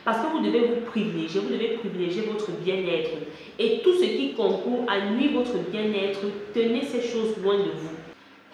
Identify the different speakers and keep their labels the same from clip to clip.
Speaker 1: Parce que vous devez vous devez privilégier votre bien-être. Et tout ce qui concourt à nuire votre bien-être, tenez ces choses loin de vous.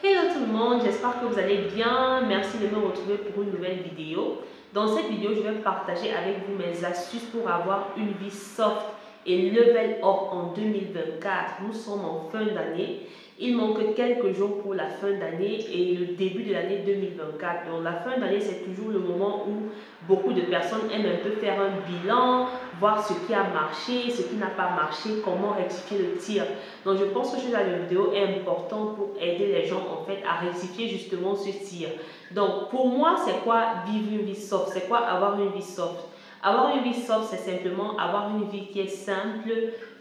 Speaker 1: Hello tout le monde, j'espère que vous allez bien. Merci de me retrouver pour une nouvelle vidéo. Dans cette vidéo, je vais partager avec vous mes astuces pour avoir une vie soft et level up en 2024. Nous sommes en fin d'année. Il manque quelques jours pour la fin d'année et le début de l'année 2024. Donc la fin d'année, c'est toujours le moment où beaucoup de personnes aiment un peu faire un bilan, voir ce qui a marché, ce qui n'a pas marché, comment rectifier le tir. Donc je pense que ce genre de vidéo est important pour aider les gens en fait à rectifier justement ce tir. Donc pour moi, c'est quoi vivre une vie soft? C'est quoi avoir une vie soft? Avoir une vie soft, c'est simplement avoir une vie qui est simple,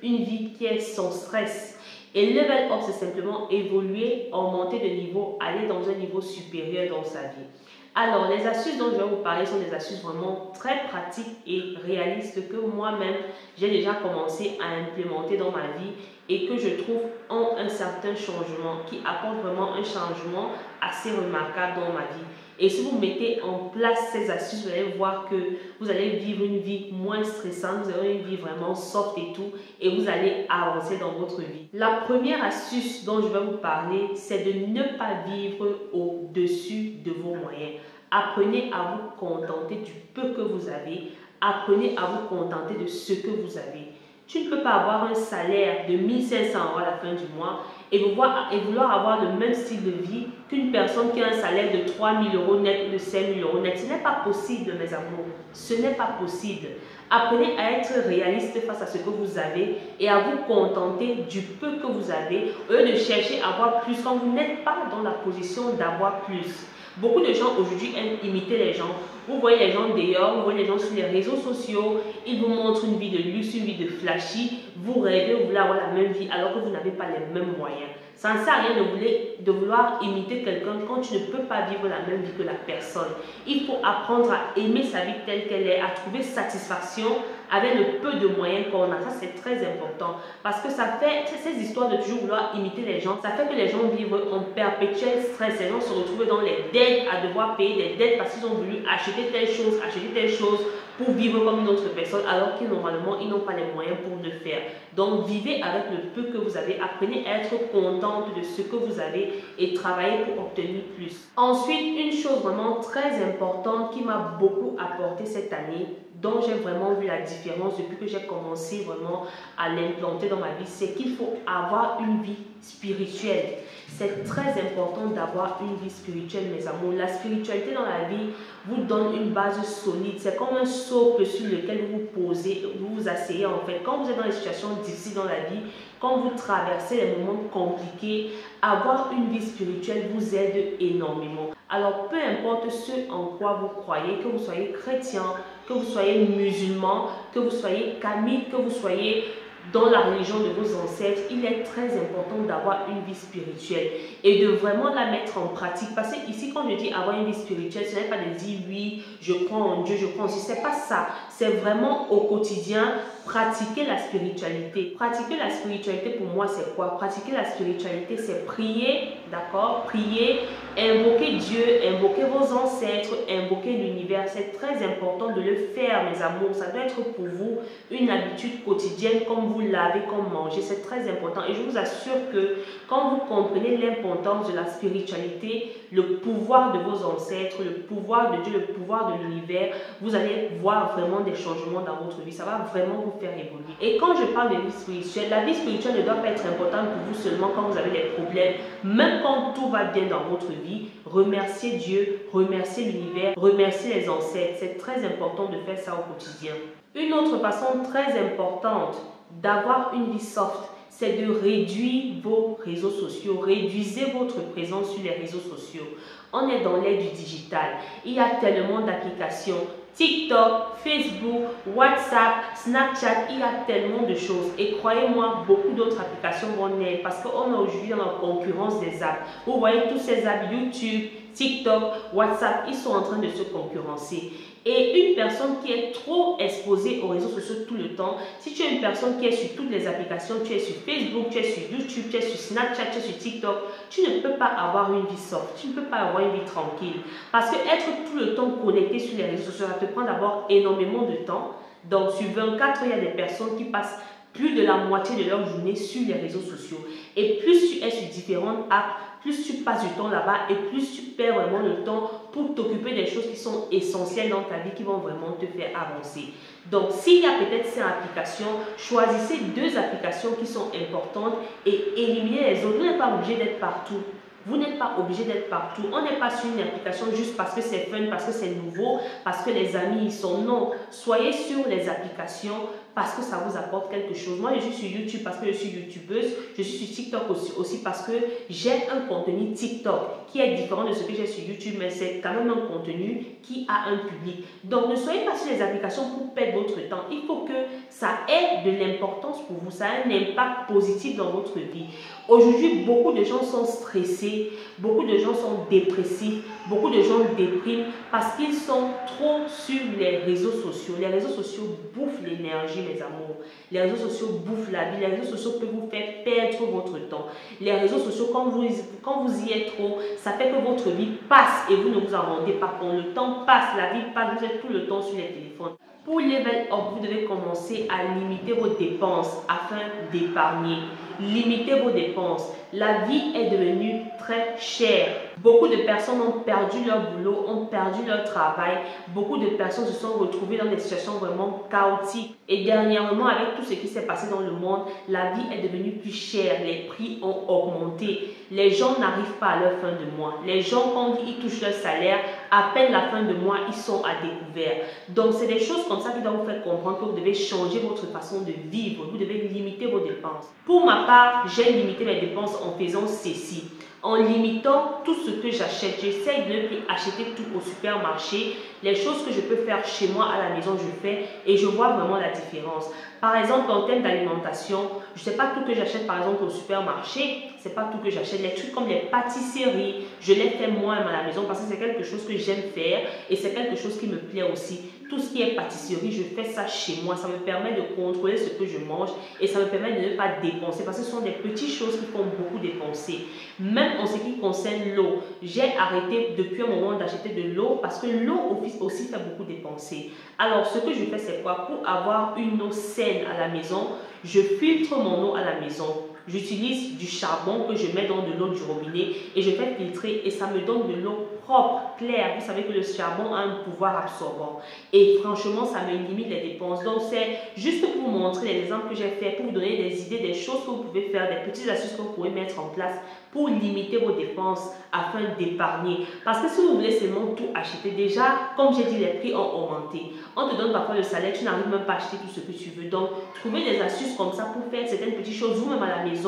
Speaker 1: une vie qui est sans stress. Et level up, c'est simplement évoluer, augmenter de niveau, aller dans un niveau supérieur dans sa vie. Alors, les astuces dont je vais vous parler sont des astuces vraiment très pratiques et réalistes que moi-même, j'ai déjà commencé à implémenter dans ma vie et que je trouve ont un certain changement, qui apporte vraiment un changement assez remarquable dans ma vie. Et si vous mettez en place ces astuces, vous allez voir que vous allez vivre une vie moins stressante, vous avez une vie vraiment soft et tout, et vous allez avancer dans votre vie. La première astuce dont je vais vous parler, c'est de ne pas vivre au-dessus de vos moyens. Apprenez à vous contenter du peu que vous avez. Apprenez à vous contenter de ce que vous avez. Tu ne peux pas avoir un salaire de 1500 € à la fin du mois et vouloir avoir le même style de vie qu'une personne qui a un salaire de 3000 € net ou de 5000 € net. Ce n'est pas possible, mes amours. Ce n'est pas possible. Apprenez à être réaliste face à ce que vous avez et à vous contenter du peu que vous avez au lieu de chercher à avoir plus quand vous n'êtes pas dans la position d'avoir plus. Beaucoup de gens aujourd'hui aiment imiter les gens. Vous voyez les gens dehors, vous voyez les gens sur les réseaux sociaux, ils vous montrent une vie de luxe, une vie de flashy. Vous rêvez, vous voulez avoir la même vie alors que vous n'avez pas les mêmes moyens. Ça ne sert à rien de vouloir imiter quelqu'un quand tu ne peux pas vivre la même vie que la personne. Il faut apprendre à aimer sa vie telle qu'elle est, à trouver satisfaction avec le peu de moyens qu'on a. Ça, c'est très important parce que ça fait ces histoires de toujours vouloir imiter les gens. Ça fait que les gens vivent en perpétuel stress. Les gens se retrouvent dans les dettes, à devoir payer des dettes parce qu'ils ont voulu acheter telle chose pour vivre comme une autre personne alors qu'ils normalement ils n'ont pas les moyens pour le faire. Donc vivez avec le peu que vous avez, apprenez à être contente de ce que vous avez et travaillez pour obtenir plus. Ensuite, une chose vraiment très importante qui m'a beaucoup apporté cette année, dont j'ai vraiment vu la différence depuis que j'ai commencé vraiment à l'implanter dans ma vie, c'est qu'il faut avoir une vie spirituelle. C'est très important d'avoir une vie spirituelle, mes amours. La spiritualité dans la vie vous donne une base solide. C'est comme un socle sur lequel vous vous posez, vous vous asseyez en fait. Quand vous êtes dans des situations difficiles dans la vie, quand vous traversez les moments compliqués, avoir une vie spirituelle vous aide énormément. Alors, peu importe ce en quoi vous croyez, que vous soyez chrétien, que vous soyez musulman, que vous soyez kamite, que vous soyez dans la religion de vos ancêtres, il est très important d'avoir une vie spirituelle et de vraiment la mettre en pratique. Parce que ici, quand je dis avoir une vie spirituelle, ce n'est pas de dire oui, je crois en Dieu, je crois en Dieu. C'est pas ça. C'est vraiment au quotidien pratiquer la spiritualité. Pratiquer la spiritualité pour moi, c'est quoi? Pratiquer la spiritualité, c'est prier, d'accord? Prier, invoquer Dieu, invoquer vos ancêtres, invoquer l'univers. C'est très important de le faire, mes amours. Ça doit être pour vous une habitude quotidienne comme vous lavez, comme manger. C'est très important. Et je vous assure que quand vous comprenez l'importance de la spiritualité, le pouvoir de vos ancêtres, le pouvoir de Dieu, le pouvoir de l'univers, vous allez voir vraiment des changements dans votre vie. Ça va vraiment vous faire évoluer. Et quand je parle de vie spirituelle, la vie spirituelle ne doit pas être importante pour vous seulement quand vous avez des problèmes. Même quand tout va bien dans votre vie, remerciez Dieu, remerciez l'univers, remerciez les ancêtres. C'est très important de faire ça au quotidien. Une autre façon très importante d'avoir une vie soft, c'est de réduire vos réseaux sociaux. Réduisez votre présence sur les réseaux sociaux. On est dans l'ère du digital. Il y a tellement d'applications. TikTok, Facebook, WhatsApp, Snapchat, il y a tellement de choses. Et croyez-moi, beaucoup d'autres applications vont naître parce qu'on est aujourd'hui dans la concurrence des apps. Vous voyez tous ces apps, YouTube, TikTok, WhatsApp, ils sont en train de se concurrencer. Et une personne qui est trop exposée aux réseaux sociaux tout le temps, si tu es une personne qui est sur toutes les applications, tu es sur Facebook, tu es sur YouTube, tu es sur Snapchat, tu es sur TikTok, tu ne peux pas avoir une vie soft, tu ne peux pas avoir une vie tranquille. Parce que être tout le temps connecté sur les réseaux sociaux, ça te prend d'abord énormément de temps. Donc sur 24 heures, il y a des personnes qui passent plus de la moitié de leur journée sur les réseaux sociaux. Et plus tu es sur différentes apps, plus tu passes du temps là-bas et plus tu perds vraiment le temps pour t'occuper des choses qui sont essentielles dans ta vie, qui vont vraiment te faire avancer. Donc, s'il y a peut-être 5 applications, choisissez 2 applications qui sont importantes et éliminez les autres. Vous n'êtes pas obligé d'être partout. Vous n'êtes pas obligé d'être partout. On n'est pas sur une application juste parce que c'est fun, parce que c'est nouveau, parce que les amis y sont. Non, soyez sur les applications parce que ça vous apporte quelque chose. Moi, je suis sur YouTube parce que je suis youtubeuse. Je suis sur TikTok aussi parce que j'ai un contenu TikTok qui est différent de ce que j'ai sur YouTube, mais c'est quand même un contenu qui a un public. Donc, ne soyez pas sur les applications pour perdre votre temps. Il faut que ça ait de l'importance pour vous. Ça a un impact positif dans votre vie. Aujourd'hui, beaucoup de gens sont stressés, beaucoup de gens sont dépressifs, beaucoup de gens dépriment parce qu'ils sont trop sur les réseaux sociaux. Les réseaux sociaux bouffent l'énergie, mes amours. Les réseaux sociaux bouffent la vie. Les réseaux sociaux peuvent vous faire perdre votre temps. Les réseaux sociaux, quand vous y êtes trop, ça fait que votre vie passe et vous ne vous en rendez pas compte. Le temps passe, la vie passe, vous êtes tout le temps sur les téléphones. Pour level up, vous devez commencer à limiter vos dépenses afin d'épargner. Limitez vos dépenses. La vie est devenue très chère. Beaucoup de personnes ont perdu leur boulot, ont perdu leur travail. Beaucoup de personnes se sont retrouvées dans des situations vraiment chaotiques. Et dernièrement, avec tout ce qui s'est passé dans le monde, la vie est devenue plus chère. Les prix ont augmenté. Les gens n'arrivent pas à leur fin de mois. Les gens, quand ils touchent leur salaire, à peine la fin de mois, ils sont à découvert. Donc, c'est des choses comme ça qui doivent vous faire comprendre que vous devez changer votre façon de vivre. Vous devez limiter vos dépenses. Pour ma part, j'ai limité mes dépenses en faisant ceci. En limitant tout ce que j'achète, j'essaie de ne plus acheter tout au supermarché. Les choses que je peux faire chez moi à la maison, je fais et je vois vraiment la différence. Par exemple, en termes d'alimentation, je ne sais pas tout que j'achète par exemple au supermarché, c'est pas tout que j'achète. Les trucs comme les pâtisseries, je les fais moi-même à la maison parce que c'est quelque chose que j'aime faire et c'est quelque chose qui me plaît aussi. Tout ce qui est pâtisserie, je fais ça chez moi. Ça me permet de contrôler ce que je mange et ça me permet de ne pas dépenser parce que ce sont des petites choses qui font beaucoup dépenser. Même en ce qui concerne l'eau, j'ai arrêté depuis un moment d'acheter de l'eau parce que l'eau aussi fait beaucoup dépenser. Alors, ce que je fais, c'est quoi? Pour avoir une eau saine à la maison, je filtre mon eau à la maison. J'utilise du charbon que je mets dans de l'eau du robinet et je fais filtrer et ça me donne de l'eau propre, claire. Vous savez que le charbon a un pouvoir absorbant et franchement, ça me limite les dépenses. Donc, c'est juste pour vous montrer les exemples que j'ai fait, pour vous donner des idées, des choses que vous pouvez faire, des petites astuces que vous pouvez mettre en place pour limiter vos dépenses afin d'épargner. Parce que si vous voulez seulement tout acheter, déjà, comme j'ai dit, les prix ont augmenté. On te donne parfois le salaire, tu n'arrives même pas à acheter tout ce que tu veux. Donc, trouvez des astuces comme ça pour faire certaines petites choses vous-même à la maison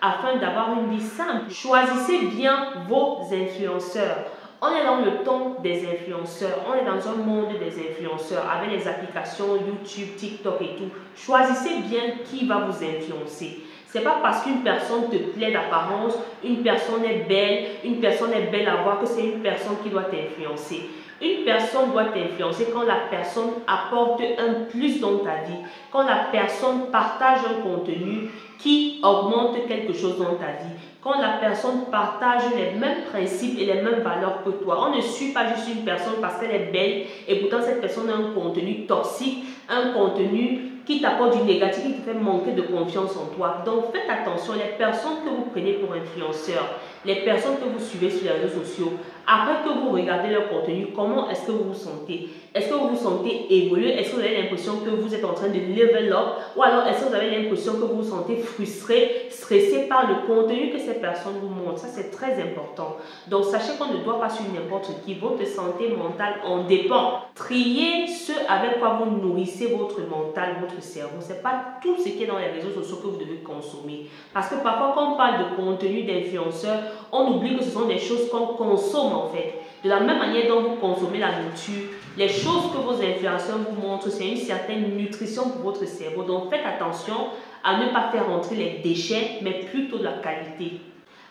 Speaker 1: afin d'avoir une vie simple. Choisissez bien vos influenceurs. On est dans le temps des influenceurs, on est dans un monde des influenceurs avec les applications YouTube, TikTok et tout. Choisissez bien qui va vous influencer. Ce n'est pas parce qu'une personne te plaît d'apparence, une personne est belle à voir que c'est une personne qui doit t'influencer. Une personne doit t'influencer quand la personne apporte un plus dans ta vie, quand la personne partage un contenu qui augmente quelque chose dans ta vie, quand la personne partage les mêmes principes et les mêmes valeurs que toi. On ne suit pas juste une personne parce qu'elle est belle et pourtant cette personne a un contenu toxique, un contenu qui t'apporte du négatif, qui te fait manquer de confiance en toi. Donc faites attention, les personnes que vous prenez pour influenceurs, les personnes que vous suivez sur les réseaux sociaux, après que vous regardez leur contenu, comment est-ce que vous vous sentez? Est-ce que vous vous sentez évoluer? Est-ce que vous avez l'impression que vous êtes en train de level up? Ou alors est-ce que vous avez l'impression que vous vous sentez frustré, stressé par le contenu que ces personnes vous montrent? Ça, c'est très important. Donc sachez qu'on ne doit pas suivre n'importe qui. Votre santé mentale en dépend. Triez ce avec quoi vous nourrissez votre mental, votre cerveau. Ce n'est pas tout ce qui est dans les réseaux sociaux que vous devez consommer. Parce que parfois, quand on parle de contenu d'influenceurs, on oublie que ce sont des choses qu'on consomme en fait. De la même manière dont vous consommez la nourriture, les choses que vos influenceurs vous montrent, c'est une certaine nutrition pour votre cerveau. Donc faites attention à ne pas faire entrer les déchets, mais plutôt de la qualité.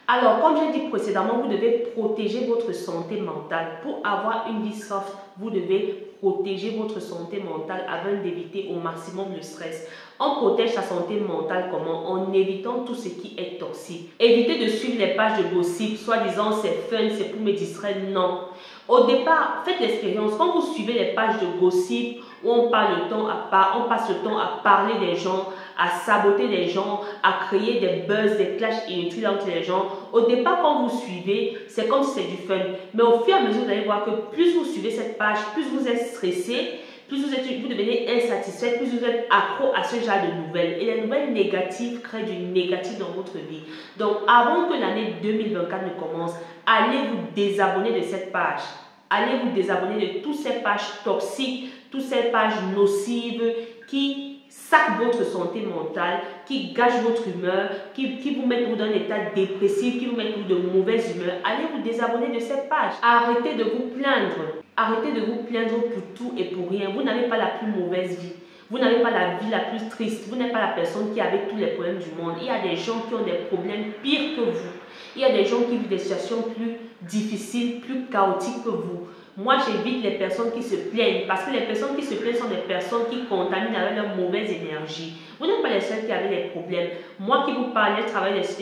Speaker 1: Alors, comme j'ai dit précédemment, vous devez protéger votre santé mentale. Pour avoir une vie soft, vous devez protéger votre santé mentale afin d'éviter au maximum le stress. On protège sa santé mentale comment? En évitant tout ce qui est toxique. Évitez de suivre les pages de gossip, soi-disant c'est fun, c'est pour me distraire. Non. Au départ, faites l'expérience. Quand vous suivez les pages de gossip où on passe le temps à parler des gens, à saboter les gens, à créer des buzz, des clashs inutiles entre les gens. Au départ, quand vous suivez, c'est comme si c'est du fun. Mais au fur et à mesure, vous allez voir que plus vous suivez cette page, plus vous êtes stressé, plus vous devenez insatisfait, plus vous êtes accro à ce genre de nouvelles. Et les nouvelles négatives créent du négatif dans votre vie. Donc, avant que l'année 2024 ne commence, allez vous désabonner de cette page. Allez vous désabonner de toutes ces pages toxiques, toutes ces pages nocives qui saquent votre santé mentale, qui gâchent votre humeur, qui vous mettent dans un état dépressif, qui vous mettent de mauvaise humeur. Allez vous désabonner de cette page. Arrêtez de vous plaindre. Arrêtez de vous plaindre pour tout et pour rien. Vous n'avez pas la plus mauvaise vie. Vous n'avez pas la vie la plus triste. Vous n'êtes pas la personne qui a avec tous les problèmes du monde. Il y a des gens qui ont des problèmes pires que vous. Il y a des gens qui vivent des situations plus difficiles, plus chaotiques que vous. Moi, j'évite les personnes qui se plaignent parce que les personnes qui se plaignent sont des personnes qui contaminent avec leur mauvaise énergie. Vous n'êtes pas les seuls qui avez des problèmes. Moi qui vous parle, j'ai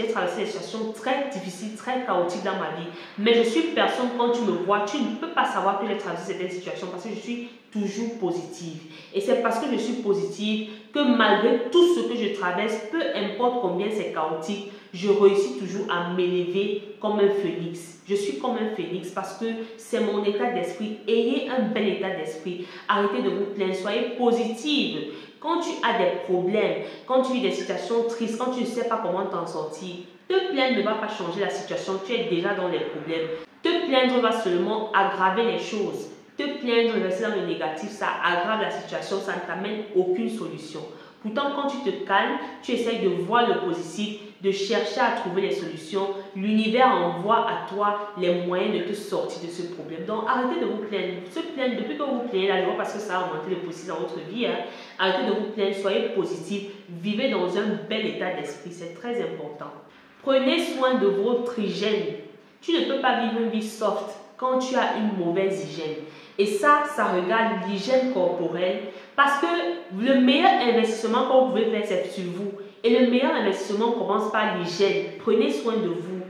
Speaker 1: traversé des situations très difficiles, très chaotiques dans ma vie. Mais je suis personne, quand tu me vois, tu ne peux pas savoir que j'ai traversé cette situation parce que je suis toujours positive. Et c'est parce que je suis positive que malgré tout ce que je traverse, peu importe combien c'est chaotique, je réussis toujours à m'élever comme un phénix. Je suis comme un phénix parce que c'est mon état d'esprit. Ayez un bel état d'esprit. Arrêtez de vous plaindre. Soyez positive. Quand tu as des problèmes, quand tu vis des situations tristes, quand tu ne sais pas comment t'en sortir, te plaindre ne va pas changer la situation. Tu es déjà dans les problèmes. Te plaindre va seulement aggraver les choses. Te plaindre, rester dans le négatif, ça aggrave la situation, ça ne t'amène aucune solution. Pourtant, quand tu te calmes, tu essayes de voir le positif, de chercher à trouver les solutions. L'univers envoie à toi les moyens de te sortir de ce problème. Donc, arrêtez de vous plaindre. Se plaindre depuis que vous plaignez la joie parce que ça a augmenté le positif dans votre vie. Arrêtez de vous plaindre, soyez positif, vivez dans un bel état d'esprit. C'est très important. Prenez soin de votre hygiène. Tu ne peux pas vivre une vie soft quand tu as une mauvaise hygiène. Et ça regarde l'hygiène corporelle parce que le meilleur investissement que vous pouvez faire, c'est sur vous. Et le meilleur investissement commence par l'hygiène. Prenez soin de vous.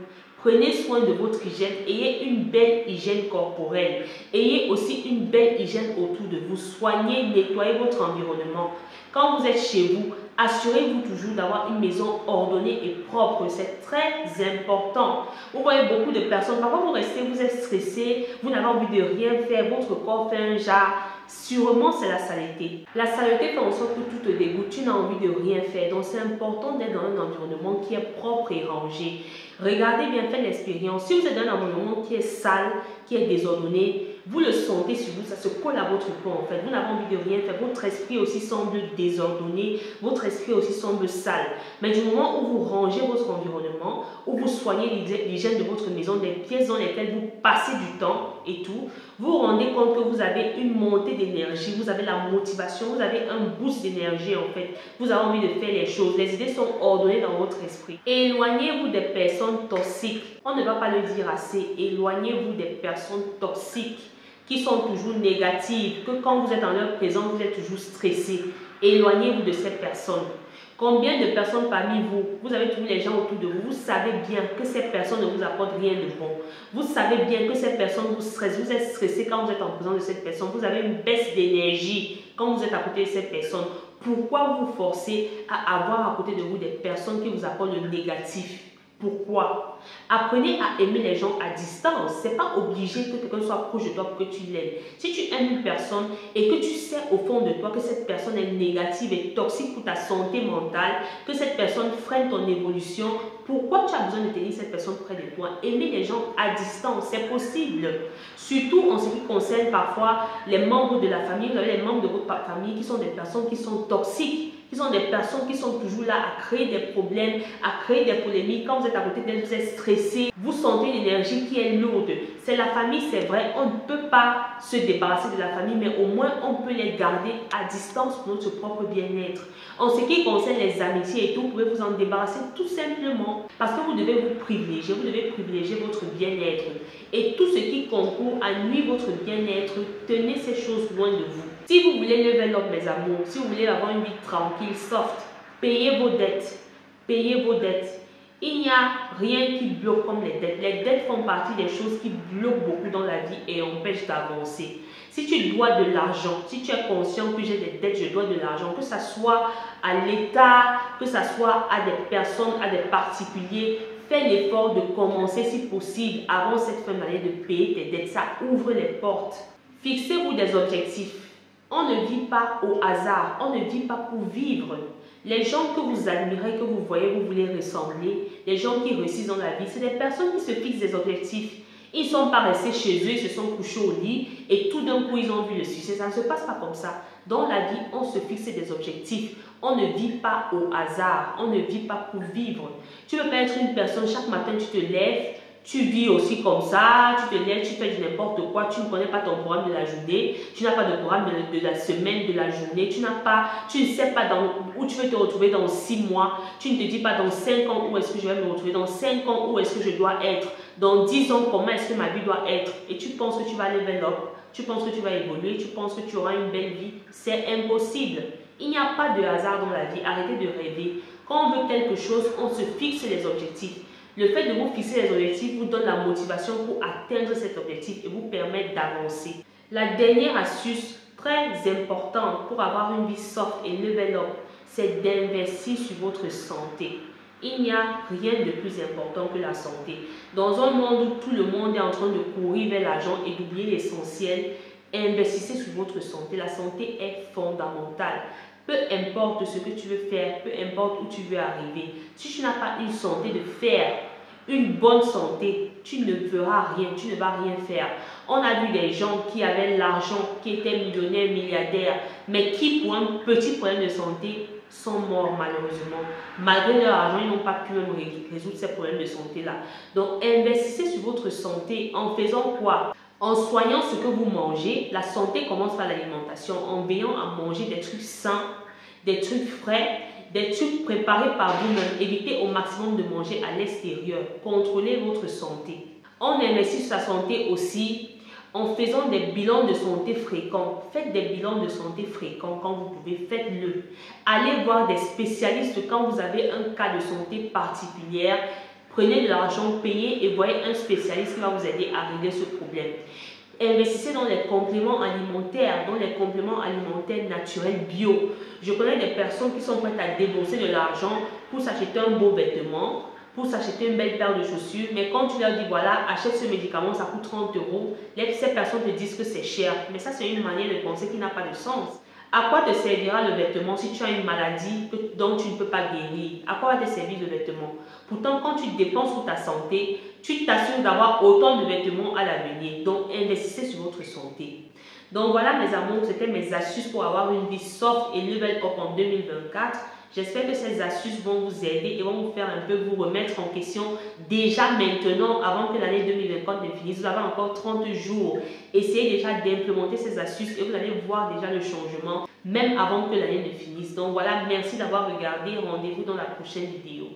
Speaker 1: Prenez soin de votre hygiène. Ayez une belle hygiène corporelle. Ayez aussi une belle hygiène autour de vous. Soignez, nettoyez votre environnement. Quand vous êtes chez vous, assurez-vous toujours d'avoir une maison ordonnée et propre. C'est très important. Vous voyez beaucoup de personnes, parfois vous restez, vous êtes stressé, vous n'avez envie de rien faire, votre corps fait un jar. Sûrement, c'est la saleté. La saleté fait en sorte que tout te dégoûte, tu n'as envie de rien faire. Donc, c'est important d'être dans un environnement qui est propre et rangé. Regardez bien, faites l'expérience. Si vous êtes dans un environnement qui est sale, qui est désordonné, vous le sentez sur vous, ça se colle à votre peau en fait. Vous n'avez envie de rien faire. Votre esprit aussi semble désordonné, votre esprit aussi semble sale. Mais du moment où vous rangez votre environnement, où vous soignez l'hygiène de votre maison, des pièces dans lesquelles vous passez du temps et tout, vous vous rendez compte que vous avez une montée d'énergie, vous avez la motivation, vous avez un boost d'énergie en fait. Vous avez envie de faire les choses, les idées sont ordonnées dans votre esprit. Éloignez-vous des personnes toxiques. On ne va pas le dire assez. Éloignez-vous des personnes toxiques qui sont toujours négatives, que quand vous êtes en leur présence, vous êtes toujours stressé. Éloignez-vous de ces personnes. Combien de personnes parmi vous, vous avez tous les gens autour de vous, vous savez bien que ces personnes ne vous apportent rien de bon. Vous savez bien que ces personnes vous stressent, vous êtes stressé quand vous êtes en présence de cette personne, vous avez une baisse d'énergie quand vous êtes à côté de cette personne. Pourquoi vous forcez à avoir à côté de vous des personnes qui vous apportent le négatif? Pourquoi? Apprenez à aimer les gens à distance. Ce n'est pas obligé que quelqu'un soit proche de toi pour que tu l'aimes. Si tu aimes une personne et que tu sais au fond de toi que cette personne est négative et toxique pour ta santé mentale, que cette personne freine ton évolution, pourquoi tu as besoin de tenir cette personne près de toi? Aimer les gens à distance, c'est possible. Surtout en ce qui concerne parfois les membres de la famille. Vous avez les membres de votre famille qui sont des personnes qui sont toxiques. Qui sont des personnes qui sont toujours là à créer des problèmes, à créer des polémiques. Quand vous êtes êtes à côté d'elle, vous êtes stressé, vous sentez une énergie qui est lourde. C'est la famille, c'est vrai, on ne peut pas se débarrasser de la famille, mais au moins on peut les garder à distance pour notre propre bien-être. En ce qui concerne les amitiés et tout, vous pouvez vous en débarrasser tout simplement parce que vous devez vous privilégier votre bien-être. Et tout ce qui concourt à nuire votre bien-être, tenez ces choses loin de vous. Si vous voulez level up, mes amours, si vous voulez avoir une vie tranquille, soft, payez vos dettes. Payez vos dettes. Il n'y a rien qui bloque comme les dettes. Les dettes font partie des choses qui bloquent beaucoup dans la vie et empêchent d'avancer. Si tu dois de l'argent, si tu es conscient que j'ai des dettes, je dois de l'argent, que ce soit à l'État, que ce soit à des personnes, à des particuliers, fais l'effort de commencer si possible avant cette fin d'année de payer tes dettes. Ça ouvre les portes. Fixez-vous des objectifs. On ne vit pas au hasard, on ne vit pas pour vivre. Les gens que vous admirez, que vous voyez, vous voulez ressembler, les gens qui réussissent dans la vie, c'est des personnes qui se fixent des objectifs. Ils ne sont pas restés chez eux, ils se sont couchés au lit et tout d'un coup ils ont vu le succès. Ça ne se passe pas comme ça. Dans la vie, on se fixe des objectifs. On ne vit pas au hasard, on ne vit pas pour vivre. Tu ne peux pas être une personne, chaque matin tu te lèves, tu vis aussi comme ça, tu te lèves, tu fais n'importe quoi, tu ne connais pas ton programme de la journée, tu n'as pas de programme de la semaine, de la journée, tu ne sais pas où tu veux te retrouver dans 6 mois, tu ne te dis pas dans 5 ans où est-ce que je vais me retrouver, dans 5 ans où est-ce que je dois être, dans 10 ans comment est-ce que ma vie doit être, et tu penses que tu vas level up, tu penses que tu vas évoluer, tu penses que tu auras une belle vie, c'est impossible. Il n'y a pas de hasard dans la vie, arrêtez de rêver. Quand on veut quelque chose, on se fixe les objectifs. Le fait de vous fixer les objectifs vous donne la motivation pour atteindre cet objectif et vous permettre d'avancer. La dernière astuce très importante pour avoir une vie soft et level up, c'est d'investir sur votre santé. Il n'y a rien de plus important que la santé. Dans un monde où tout le monde est en train de courir vers l'argent et d'oublier l'essentiel, investissez sur votre santé. La santé est fondamentale. Peu importe ce que tu veux faire, peu importe où tu veux arriver, si tu n'as pas une santé de fer, une bonne santé, tu ne feras rien, tu ne vas rien faire. On a vu des gens qui avaient l'argent, qui étaient millionnaires, milliardaires, mais qui pour un petit problème de santé sont morts malheureusement. Malgré leur argent, ils n'ont pas pu même résoudre ces problèmes de santé-là. Donc investissez sur votre santé en faisant quoi? En soignant ce que vous mangez. La santé commence par l'alimentation, en veillant à manger des trucs sains, des trucs frais, des trucs préparés par vous-même. Évitez au maximum de manger à l'extérieur. Contrôlez votre santé. On investit sur sa santé aussi en faisant des bilans de santé fréquents. Faites des bilans de santé fréquents quand vous pouvez, faites-le. Allez voir des spécialistes quand vous avez un cas de santé particulière. Prenez de l'argent, payez et voyez un spécialiste qui va vous aider à régler ce problème. Investissez dans les compléments alimentaires, naturels bio. Je connais des personnes qui sont prêtes à débourser de l'argent pour s'acheter un beau vêtement, pour s'acheter une belle paire de chaussures, mais quand tu leur dis voilà, achète ce médicament, ça coûte 30 €, ces personnes te disent que c'est cher. Mais ça, c'est une manière de penser qui n'a pas de sens. À quoi te servira le vêtement si tu as une maladie dont tu ne peux pas guérir? À quoi va te servir le vêtement? Pourtant, quand tu dépenses pour ta santé, tu t'assures d'avoir autant de vêtements à l'avenir. Donc, investissez sur votre santé. Donc voilà mes amours, c'était mes astuces pour avoir une vie soft et level up en 2024. J'espère que ces astuces vont vous aider et vont vous faire un peu vous remettre en question déjà maintenant, avant que l'année 2024 ne finisse. Vous avez encore 30 jours. Essayez déjà d'implémenter ces astuces et vous allez voir déjà le changement, même avant que l'année ne finisse. Donc voilà, merci d'avoir regardé. Rendez-vous dans la prochaine vidéo.